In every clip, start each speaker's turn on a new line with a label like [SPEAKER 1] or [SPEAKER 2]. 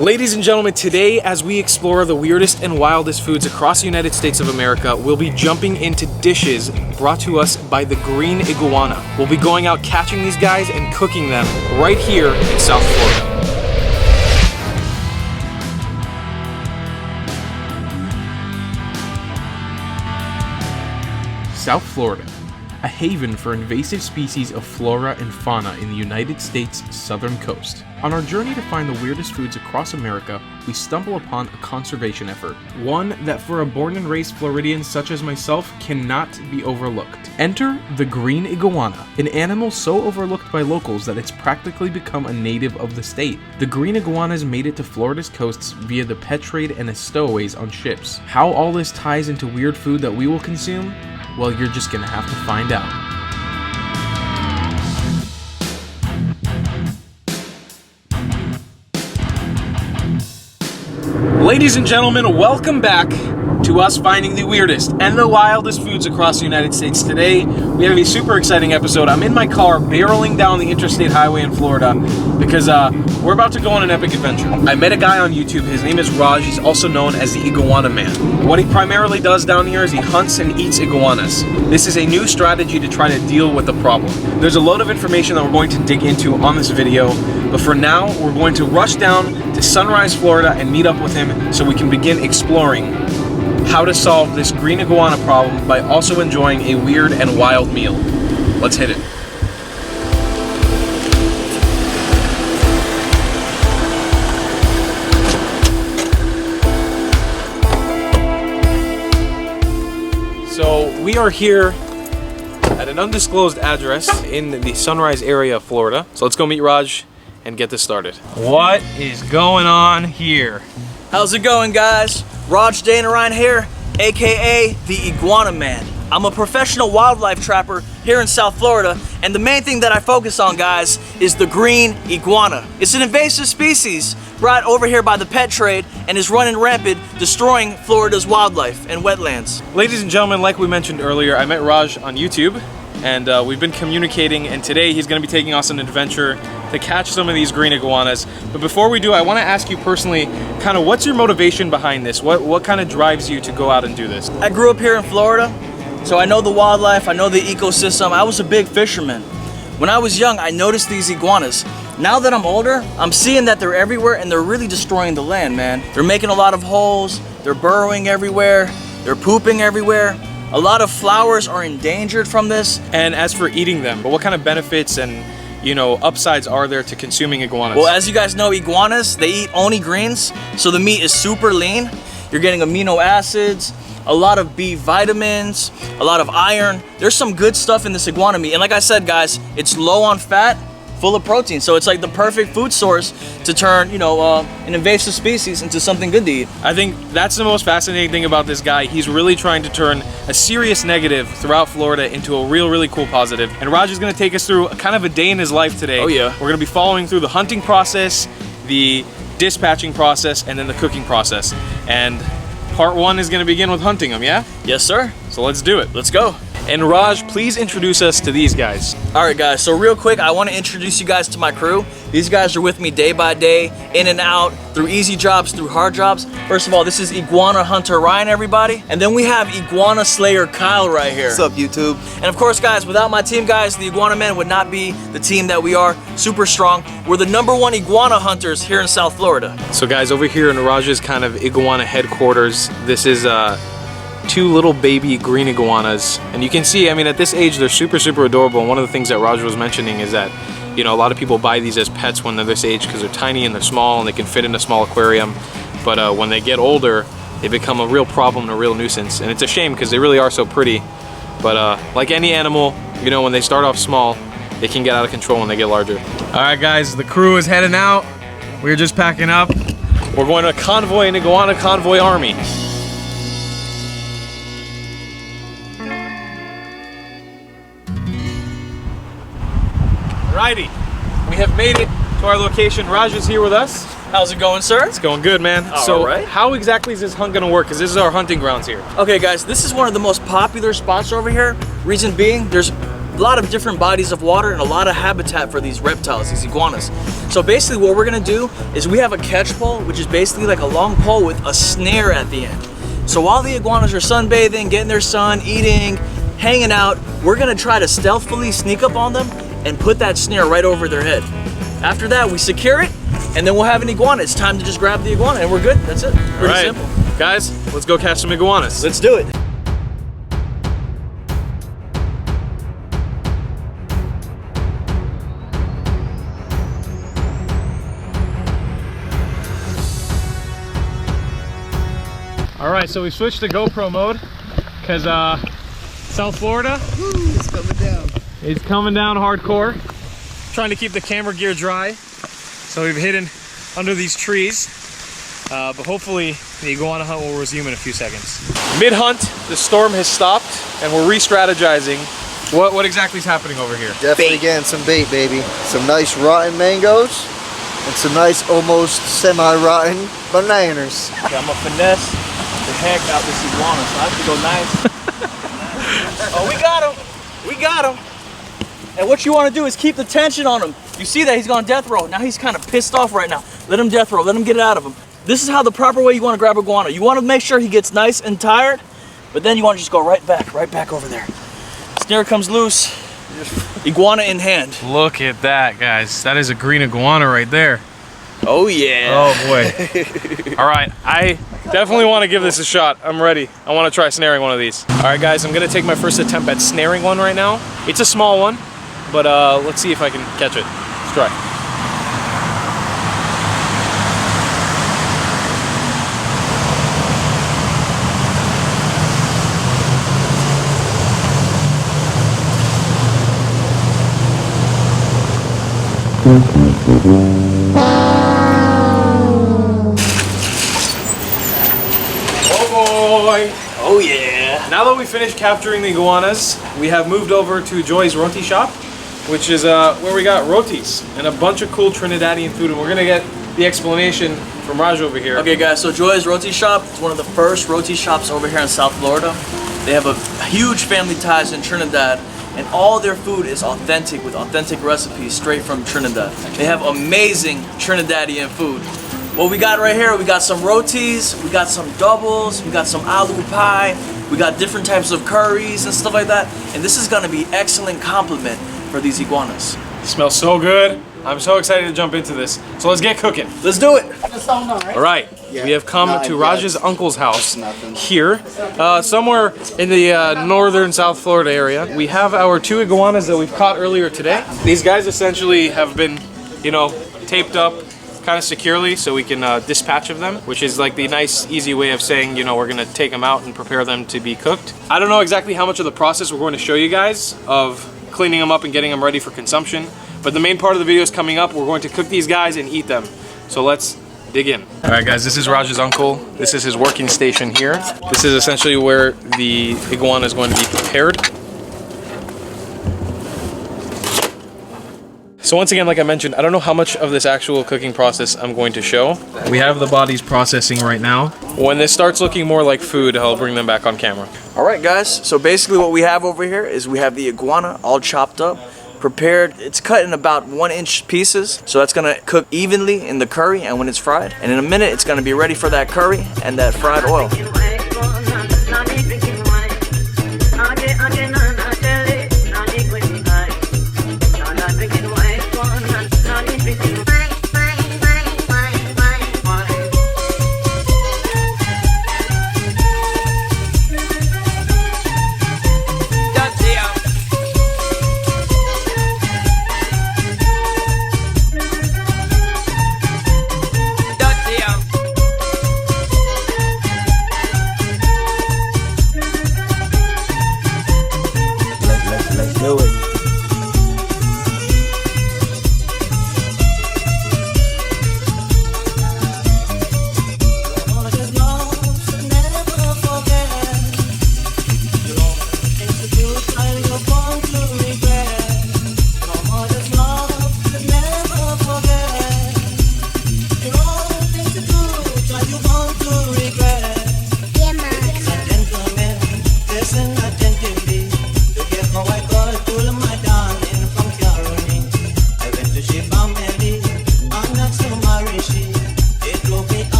[SPEAKER 1] Ladies and gentlemen, today as we explore the weirdest and wildest foods across the United States of America, we'll be jumping into dishes brought to us by the green iguana. We'll be going out catching these guys and cooking them right here in South Florida. South Florida, a haven for invasive species of flora and fauna in the United States' southern coast. On our journey to find the weirdest foods across America, we stumble upon a conservation effort, one that for a born and raised Floridian such as myself cannot be overlooked. Enter the green iguana, an animal so overlooked by locals that it's practically become a native of the state. The green iguanas made it to Florida's coasts via the pet trade and as stowaways on ships. How all this ties into weird food that we will consume? Well, you're just gonna have to find out. Ladies and gentlemen, welcome back to us finding the weirdest and the wildest foods across the United States. Today, we have a super exciting episode. I'm in my car barreling down the interstate highway in Florida because we're about to go on an epic adventure. I met a guy on YouTube. His name is Raj. He's also known as the IGUANA Man. What he primarily does down here is he hunts and eats iguanas. This is a new strategy to try to deal with the problem. There's a load of information that we're going to dig into on this video, but for now, we're going to rush down to Sunrise, Florida and meet up with him so we can begin exploring how to solve this green iguana problem by also enjoying a weird and wild meal. Let's hit it. So we are here at an undisclosed address in the Sunrise area of Florida. So let's go meet Raj and get this started. What is going on here?
[SPEAKER 2] How's it going, guys? Raj the IGUANA here, aka the Iguana Man. I'm a professional wildlife trapper here in South Florida, and the main thing that I focus on, guys, is the green iguana. It's an invasive species brought over here by the pet trade and is running rampant, destroying Florida's wildlife and wetlands.
[SPEAKER 1] Ladies and gentlemen, like we mentioned earlier, I met Raj on YouTube, and we've been communicating, and today he's going to be taking us on an adventure to catch some of these green iguanas. But before we do, I want to ask you personally, kind of what's your motivation behind this? What kind of drives you to go out and do this?
[SPEAKER 2] I grew up here in Florida, so I know the wildlife, I know the ecosystem. I was a big fisherman. When I was young, I noticed these iguanas. Now that I'm older, I'm seeing that they're everywhere and they're really destroying the land, man. They're making a lot of holes, they're burrowing everywhere, they're pooping everywhere. A lot of flowers are endangered from this.
[SPEAKER 1] And as for eating them, but what kind of benefits and upsides are there to consuming iguanas?
[SPEAKER 2] Well, as you guys know, iguanas, they eat only greens, so the meat is super lean. You're getting amino acids, a lot of B vitamins, a lot of iron. There's some good stuff in this iguana meat. And like I said, guys, it's low on fat, full of protein. So it's like the perfect food source to turn, an invasive species into something good to eat.
[SPEAKER 1] I think that's the most fascinating thing about this guy. He's really trying to turn a serious negative throughout Florida into a really cool positive. And Raj is going to take us through kind of a day in his life today.
[SPEAKER 2] Oh yeah.
[SPEAKER 1] We're going to be following through the hunting process, the dispatching process, and then the cooking process. And part one is going to begin with hunting them, yeah?
[SPEAKER 2] Yes, sir.
[SPEAKER 1] So let's do it.
[SPEAKER 2] Let's go.
[SPEAKER 1] And Raj, please introduce us to these guys.
[SPEAKER 2] All right, guys, so real quick, I want to introduce you guys to my crew. These guys are with me day by day, in and out, through easy jobs, through hard jobs. First of all, this is Iguana Hunter Ryan, everybody. And then we have Iguana Slayer Kyle right here.
[SPEAKER 3] What's up, YouTube?
[SPEAKER 2] And of course, guys, without my team, guys, the Iguana Man would not be the team that we are. Super strong. We're the #1 iguana hunters here in South Florida.
[SPEAKER 1] So guys, over here in Raj's kind of iguana headquarters, this is two little baby green iguanas, and you can see, I mean, at this age they're super adorable. And one of the things that Raj was mentioning is that a lot of people buy these as pets when they're this age because they're tiny and they're small and they can fit in a small aquarium, but when they get older they become a real problem and a real nuisance, and it's a shame because they really are so pretty. But like any animal, when they start off small, they can get out of control when they get larger. All right guys, the crew is heading out. We're just packing up. We're going to convoy an iguana convoy army. Alrighty, we have made it to our location. Raj is here with us.
[SPEAKER 2] How's it going, sir?
[SPEAKER 1] It's going good, man.
[SPEAKER 2] All right.
[SPEAKER 1] How exactly is this hunt gonna work? Because this is our hunting grounds here.
[SPEAKER 2] Okay, guys, this is one of the most popular spots over here. Reason being, there's lot of different bodies of water and a lot of habitat for these reptiles, these iguanas. So basically what we're gonna do is we have a catch pole, which is basically like a long pole with a snare at the end. So while the iguanas are sunbathing, getting their sun, eating, hanging out, we're gonna try to stealthily sneak up on them and put that snare right over their head. After that, we secure it, and then we'll have an iguana. It's time to just grab the iguana and we're good. That's it. Pretty simple.
[SPEAKER 1] Guys, let's go catch some iguanas.
[SPEAKER 2] Let's do it.
[SPEAKER 1] All right, so we switched to GoPro mode because South Florida
[SPEAKER 3] It's coming down.
[SPEAKER 1] is coming down hardcore. Trying to keep the camera gear dry. So we've hidden under these trees. But hopefully the iguana hunt will resume in a few seconds. Mid-hunt, the storm has stopped and we're re-strategizing. What exactly is happening over here?
[SPEAKER 3] Definitely getting some bait, baby. Some nice rotten mangoes and some nice almost semi-rotten bananas.
[SPEAKER 2] Okay, I'm gonna finesse the heck out this iguana, so I have to go nice. Oh, we got him. We got him. And what you want to do is keep the tension on him. You see that he's gone death row. Now he's kind of pissed off right now. Let him death row. Let him get it out of him. This is how the proper way you want to grab iguana. You want to make sure he gets nice and tired, but then you want to just go right back over there. Snare comes loose. Iguana in hand.
[SPEAKER 1] Look at that, guys. That is a green iguana right there.
[SPEAKER 2] Oh yeah.
[SPEAKER 1] Oh boy. All right, I definitely want to give this a shot. I'm ready. I want to try snaring one of these. All right, guys, I'm gonna take my first attempt at snaring one right now. It's a small one, but let's see if I can catch it. Let's try. Oh boy!
[SPEAKER 2] Oh yeah!
[SPEAKER 1] Now that we finished capturing the iguanas, we have moved over to Joy's roti shop, which is where we got rotis and a bunch of cool Trinidadian food, and we're gonna get the explanation from Raj over here.
[SPEAKER 2] Okay guys, so Joy's Roti Shop is one of the first roti shops over here in South Florida. They have a huge family ties in Trinidad, and all their food is authentic with authentic recipes straight from Trinidad. They have amazing Trinidadian food. What we got right here, we got some rotis, we got some doubles, we got some aloo pie, we got different types of curries and stuff like that. And this is gonna be excellent compliment for these iguanas.
[SPEAKER 1] It smells so good. I'm so excited to jump into this. So let's get cooking.
[SPEAKER 2] Let's do it.
[SPEAKER 1] All right, we have come to Raj's uncle's house here, somewhere in the northern South Florida area. We have our 2 iguanas that we've caught earlier today. These guys essentially have been, you know, taped up kind of securely so we can dispatch of them, which is like the nice, easy way of saying, you know, we're gonna take them out and prepare them to be cooked. I don't know exactly how much of the process we're going to show you guys of cleaning them up and getting them ready for consumption. But the main part of the video is coming up. We're going to cook these guys and eat them. So let's dig in. All right, guys, this is Raj's uncle. This is his working station here. This is essentially where the iguana is going to be prepared. So once again, like I mentioned, I don't know how much of this actual cooking process I'm going to show. We have the bodies processing right now. When this starts looking more like food, I'll bring them back on camera.
[SPEAKER 2] All right, guys. So basically what we have over here is we have the iguana all chopped up, prepared. It's cut in about 1-inch pieces. So that's gonna cook evenly in the curry and when it's fried. And in a minute, it's gonna be ready for that curry and that fried oil.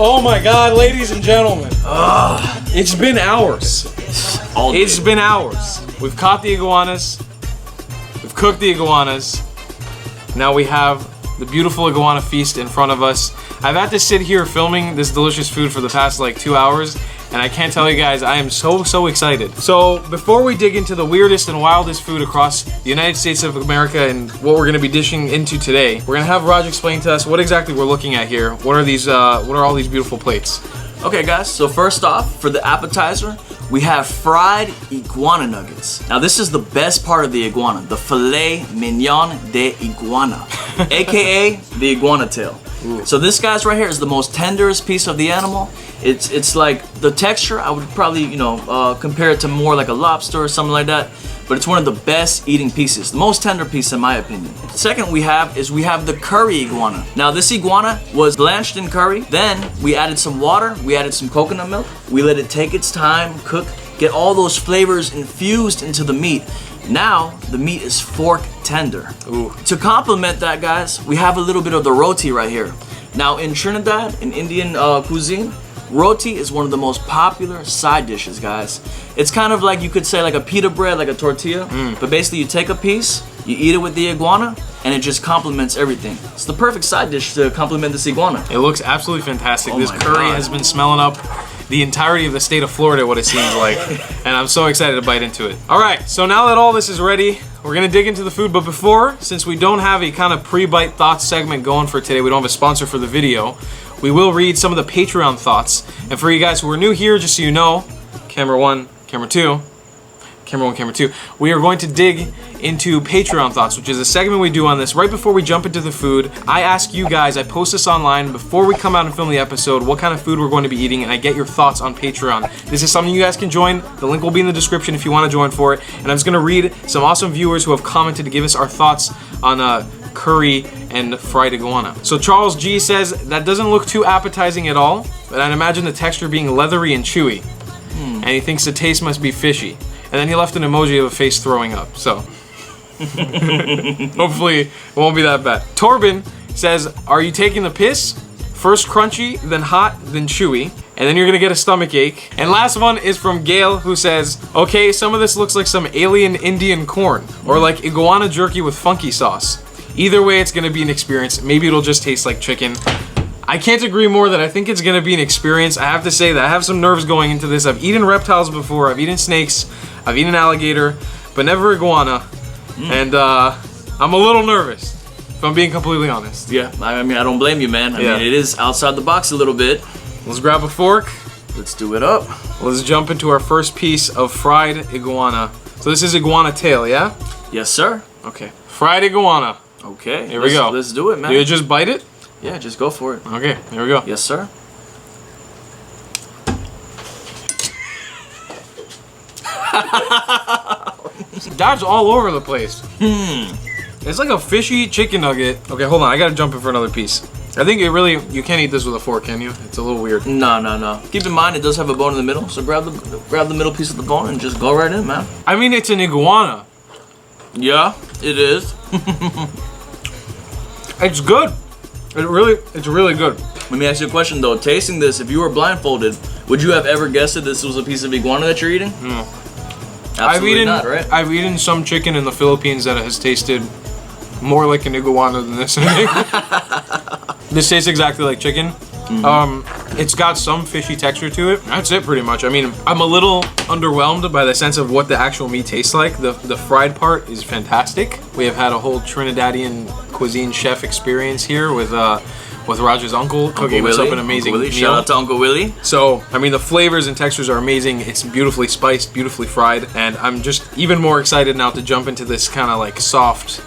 [SPEAKER 1] Oh my God, ladies and gentlemen. It's been hours. It's been hours. We've caught the iguanas. We've cooked the iguanas. Now we have the beautiful iguana feast in front of us. I've had to sit here filming this delicious food for the past like 2 hours, and I can't tell you guys, I am so excited. So before we dig into the weirdest and wildest food across the United States of America and what we're gonna be dishing into today, we're gonna have Raj explain to us what exactly we're looking at here. What are these? What are all these beautiful plates?
[SPEAKER 2] Okay guys, so first off, for the appetizer, we have fried iguana nuggets. Now this is the best part of the iguana, the filet mignon de iguana, AKA the iguana tail. Ooh. So this guy's right here is the most tenderest piece of the animal. It's like the texture, I would probably, you know, compare it to more like a lobster or something like that. But it's one of the best eating pieces, the most tender piece in my opinion. The second we have the curry iguana. Now this iguana was blanched in curry, then we added some water, we added some coconut milk, we let it take its time, cook, get all those flavors infused into the meat. Now the meat is fork tender. Ooh. To complement that, guys, we have a little bit of the roti right here. Now in Trinidad, in Indian cuisine, roti is one of the most popular side dishes, guys. It's kind of like, you could say like a pita bread, like a tortilla, but basically you take a piece, you eat it with the iguana, and it just complements everything. It's the perfect side dish to complement this iguana.
[SPEAKER 1] It looks absolutely fantastic. This curry has been smelling up the entirety of the state of Florida, what it seems like, and I'm so excited to bite into it. All right, so now that all this is ready, we're gonna dig into the food, but before, since we don't have a kind of pre-bite thoughts segment going for today, we don't have a sponsor for the video, we will read some of the Patreon thoughts. And for you guys who are new here, just so you know, camera one, camera two, camera one, camera two, we are going to dig into Patreon thoughts, which is a segment we do on this right before we jump into the food. I ask you guys, I post this online before we come out and film the episode, what kind of food we're going to be eating, and I get your thoughts on Patreon. This is something you guys can join. The link will be in the description if you want to join for it. And I'm just gonna read some awesome viewers who have commented to give us our thoughts on curry and fried iguana. So Charles G says, that doesn't look too appetizing at all, but I'd imagine the texture being leathery and chewy. And he thinks the taste must be fishy. And then he left an emoji of a face throwing up, so. Hopefully it won't be that bad. Torben says, are you taking the piss? First crunchy, then hot, then chewy, and then you're gonna get a stomach ache. And last one is from Gail, who says, okay, some of this looks like some alien Indian corn, or like iguana jerky with funky sauce. Either way, it's gonna be an experience. Maybe it'll just taste like chicken. I can't agree more that I think it's gonna be an experience. I have to say that I have some nerves going into this. I've eaten reptiles before, I've eaten snakes, I've eaten alligator, but never iguana. And I'm a little nervous, if I'm being completely honest.
[SPEAKER 2] Yeah, I mean, I don't blame you, man. I mean, it is outside the box a little bit.
[SPEAKER 1] Let's grab a fork.
[SPEAKER 2] Let's do it up.
[SPEAKER 1] Let's jump into our first piece of fried iguana. So this is iguana tail, yeah?
[SPEAKER 2] Yes, sir.
[SPEAKER 1] Okay, fried iguana.
[SPEAKER 2] Okay,
[SPEAKER 1] here we go.
[SPEAKER 2] Let's do it, man.
[SPEAKER 1] Do you just bite it?
[SPEAKER 2] Yeah, just go for it.
[SPEAKER 1] Okay, here we go.
[SPEAKER 2] Yes, sir.
[SPEAKER 1] That's all over the place. It's like a fishy chicken nugget. Okay, hold on, I gotta jump in for another piece. I think you can't eat this with a fork, can you? It's a little weird.
[SPEAKER 2] No. Keep in mind, it does have a bone in the middle, so grab the middle piece of the bone and just go right in, man.
[SPEAKER 1] I mean, it's an iguana.
[SPEAKER 2] Yeah, it is.
[SPEAKER 1] It's good. It's really good.
[SPEAKER 2] Let me ask you a question though. Tasting this, if you were blindfolded, would you have ever guessed that this was a piece of iguana that you're eating?
[SPEAKER 1] No.
[SPEAKER 2] Absolutely not, right?
[SPEAKER 1] I've eaten some chicken in the Philippines that has tasted more like an iguana than this. This tastes exactly like chicken. It's got some fishy texture to it. That's it pretty much. I mean, I'm a little underwhelmed by the sense of what the actual meat tastes like. The fried part is fantastic. We have had a whole Trinidadian cuisine chef experience here with Raj's uncle cooking us up an amazing meal.
[SPEAKER 2] Shout out to Uncle Willie.
[SPEAKER 1] So, I mean, the flavors and textures are amazing. It's beautifully spiced, beautifully fried, and I'm just even more excited now to jump into this kind of like soft,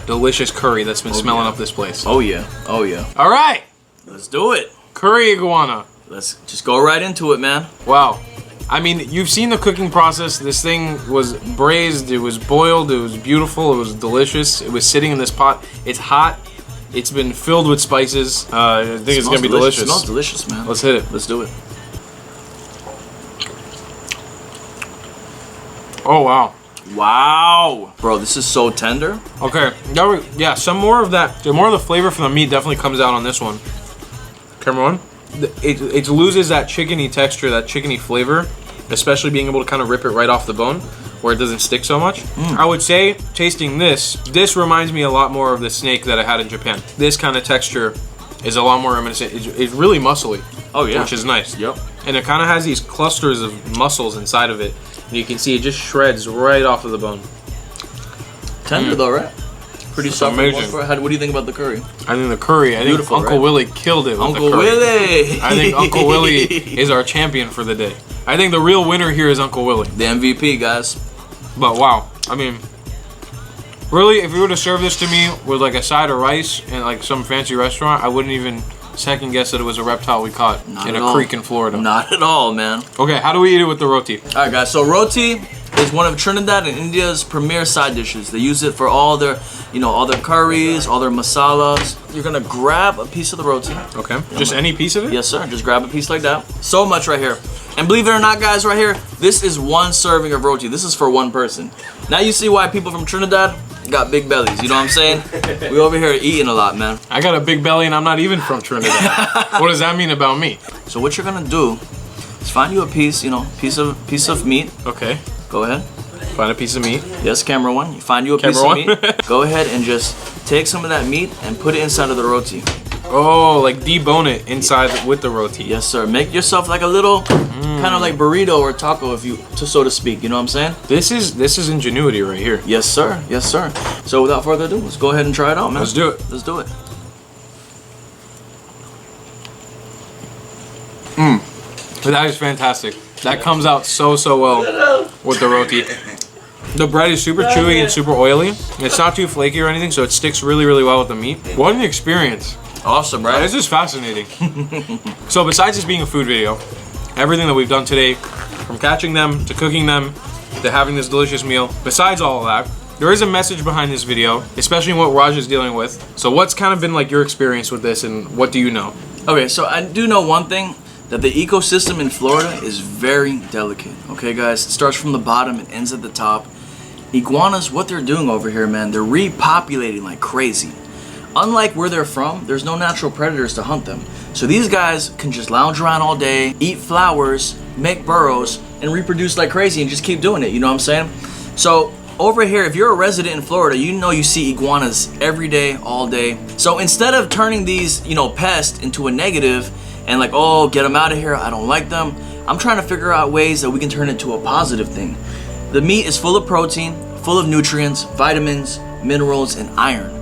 [SPEAKER 1] delicious curry that's been smelling up this place.
[SPEAKER 2] Oh yeah, oh yeah.
[SPEAKER 1] All right,
[SPEAKER 2] let's do it.
[SPEAKER 1] Curry iguana.
[SPEAKER 2] Let's just go right into it, man.
[SPEAKER 1] Wow. I mean, you've seen the cooking process. This thing was braised, it was boiled, it was beautiful, it was delicious. It was sitting in this pot. It's hot. It's been filled with spices. I think it's gonna be delicious.
[SPEAKER 2] It smells delicious, man.
[SPEAKER 1] Let's hit it.
[SPEAKER 2] Let's do it.
[SPEAKER 1] Oh, wow.
[SPEAKER 2] Wow. Bro, this is so tender.
[SPEAKER 1] Okay, yeah, some more of that, more of the flavor from the meat definitely comes out on this one. Camera one. it loses that chickeny texture, that chickeny flavor, especially being able to kind of rip it right off the bone where it doesn't stick so much. I would say, tasting this reminds me a lot more of the snake that I had in Japan. This kind of texture is a lot more reminiscent. It's really muscly. Oh yeah. Which is nice. Yep. And it kind of has these clusters of muscles inside of it. And you can see it just shreds right off of the bone.
[SPEAKER 2] Tender though, right? Pretty soft.
[SPEAKER 1] Amazing.
[SPEAKER 2] What do you think about the curry?
[SPEAKER 1] I think the curry, I think Uncle Willie killed it with the curry.
[SPEAKER 2] Uncle Willie!
[SPEAKER 1] I think Uncle Willie is our champion for the day. I think the real winner here is Uncle Willie.
[SPEAKER 2] The MVP, guys.
[SPEAKER 1] But wow, I mean, really, if you were to serve this to me with like a side of rice in like some fancy restaurant, I wouldn't even second guess that it was a reptile we caught in a creek in Florida.
[SPEAKER 2] Not at all, man.
[SPEAKER 1] Okay, how do we eat it with the roti?
[SPEAKER 2] All right, guys, so roti is one of Trinidad and India's premier side dishes. They use it for all their, all their curries, all their masalas. You're gonna grab a piece of the roti.
[SPEAKER 1] Okay, just any piece of it?
[SPEAKER 2] Yes, sir, just grab a piece like that. So much right here. And believe it or not, guys, right here, this is one serving of roti. This is for one person. Now you see why people from Trinidad got big bellies, you know what I'm saying? We over here eating a lot, man.
[SPEAKER 1] I got a big belly and I'm not even from Trinidad. What does that mean about me?
[SPEAKER 2] So what you're gonna do is find you a piece, piece of meat.
[SPEAKER 1] Okay.
[SPEAKER 2] Go ahead.
[SPEAKER 1] Find a piece of meat.
[SPEAKER 2] Yes, camera one. You find you a piece of meat. Go ahead and just take some of that meat and put it inside of the roti.
[SPEAKER 1] Oh, like debone it inside with the roti.
[SPEAKER 2] Yes, sir. Make yourself like a little kind of like burrito or taco, so to speak. You know what I'm saying?
[SPEAKER 1] This is ingenuity right here.
[SPEAKER 2] Yes, sir. Yes, sir. So without further ado, let's go ahead and try it out, man.
[SPEAKER 1] Let's do it.
[SPEAKER 2] Let's do it.
[SPEAKER 1] That is fantastic. That comes out so well with the roti. The bread is super chewy and super oily. It's not too flaky or anything, so it sticks really well with the meat. What an experience.
[SPEAKER 2] Awesome, right?
[SPEAKER 1] This is fascinating. So besides this being a food video, everything that we've done today, from catching them to cooking them to having this delicious meal, besides all of that, there is a message behind this video, especially what Raj is dealing with. So what's kind of been like your experience with this and what do you know?
[SPEAKER 2] Okay, so I do know one thing, that the ecosystem in Florida is very delicate. Okay, guys, it starts from the bottom and ends at the top. Iguanas, what they're doing over here, man, they're repopulating like crazy. Unlike where they're from, there's no natural predators to hunt them. So these guys can just lounge around all day, eat flowers, make burrows, and reproduce like crazy and just keep doing it, you know what I'm saying? So over here, if you're a resident in Florida, you see iguanas every day, all day. So instead of turning these, pests into a negative and like, oh, get them out of here, I don't like them, I'm trying to figure out ways that we can turn it into a positive thing. The meat is full of protein, full of nutrients, vitamins, minerals, and iron.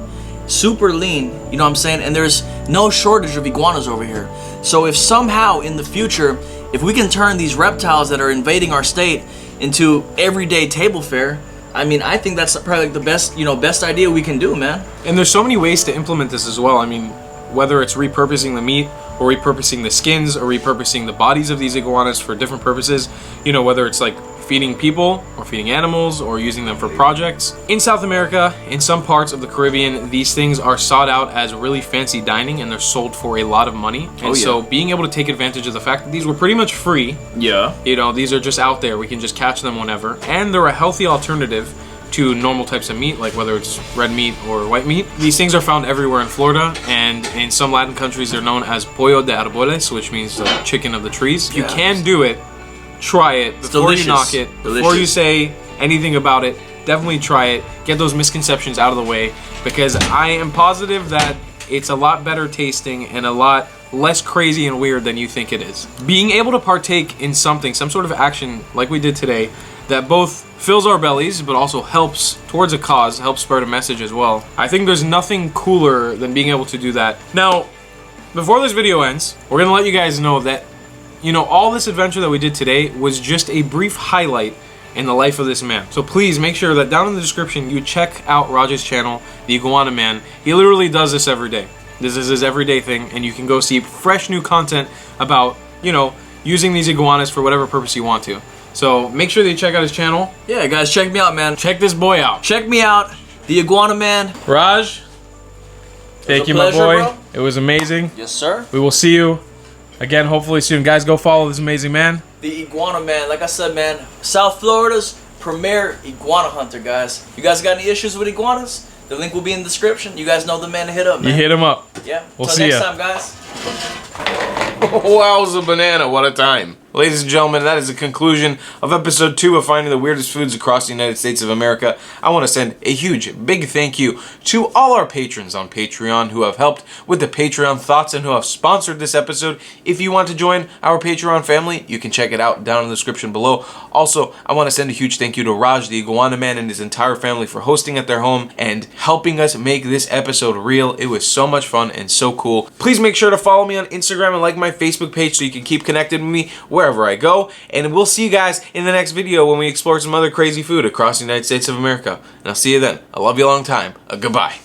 [SPEAKER 2] Super lean, you know what I'm saying? And there's no shortage of iguanas over here. So if somehow in the future, if we can turn these reptiles that are invading our state into everyday table fare, I mean, I think that's probably like the best, best idea we can do, man.
[SPEAKER 1] And there's so many ways to implement this as well. I mean, whether it's repurposing the meat or repurposing the skins or repurposing the bodies of these iguanas for different purposes, whether it's like feeding people or feeding animals or using them for projects. In South America, in some parts of the Caribbean, these things are sought out as really fancy dining and they're sold for a lot of money. And so being able to take advantage of the fact that these were pretty much free. Yeah. These are just out there. We can just catch them whenever. And they're a healthy alternative to normal types of meat, like whether it's red meat or white meat. These things are found everywhere in Florida, and in some Latin countries they're known as pollo de árboles, which means the chicken of the trees. If you can do it, try it before you knock it, before you say anything about it. Definitely try it. Get those misconceptions out of the way, because I am positive that it's a lot better tasting and a lot less crazy and weird than you think it is. Being able to partake in something, some sort of action like we did today, that both fills our bellies but also helps towards a cause, helps spread a message as well. I think there's nothing cooler than being able to do that. Now, before this video ends, we're gonna let you guys know that all this adventure that we did today was just a brief highlight in the life of this man. So please make sure that down in the description you check out Raj's channel, The Iguana Man. He literally does this every day. This is his everyday thing, and you can go see fresh new content about, using these iguanas for whatever purpose you want to. So make sure that you check out his channel.
[SPEAKER 2] Yeah, guys, check me out, man.
[SPEAKER 1] Check this boy out.
[SPEAKER 2] Check me out, The Iguana Man.
[SPEAKER 1] Raj, thank you, my boy. Bro. It was amazing.
[SPEAKER 2] Yes, sir.
[SPEAKER 1] We will see you again, hopefully soon. Guys, go follow this amazing man.
[SPEAKER 2] The Iguana Man. Like I said, man, South Florida's premier iguana hunter, guys. You guys got any issues with iguanas? The link will be in the description. You guys know the man to hit up, man.
[SPEAKER 1] You hit him up.
[SPEAKER 2] Yeah.
[SPEAKER 1] We'll see you
[SPEAKER 2] next time, guys.
[SPEAKER 1] Wowza banana, what a time. Ladies and gentlemen, that is the conclusion of episode 2 of Finding the Weirdest Foods Across the United States of America. I want to send a huge, big thank you to all our patrons on Patreon who have helped with the Patreon thoughts and who have sponsored this episode. If you want to join our Patreon family, you can check it out down in the description below. Also, I want to send a huge thank you to Raj the IGUANA MAN and his entire family for hosting at their home and helping us make this episode real. It was so much fun and so cool. Please make sure to follow me on Instagram and like my Facebook page so you can keep connected with me wherever I go. And we'll see you guys in the next video when we explore some other crazy food across the United States of America. And I'll see you then. I love you a long time. Goodbye.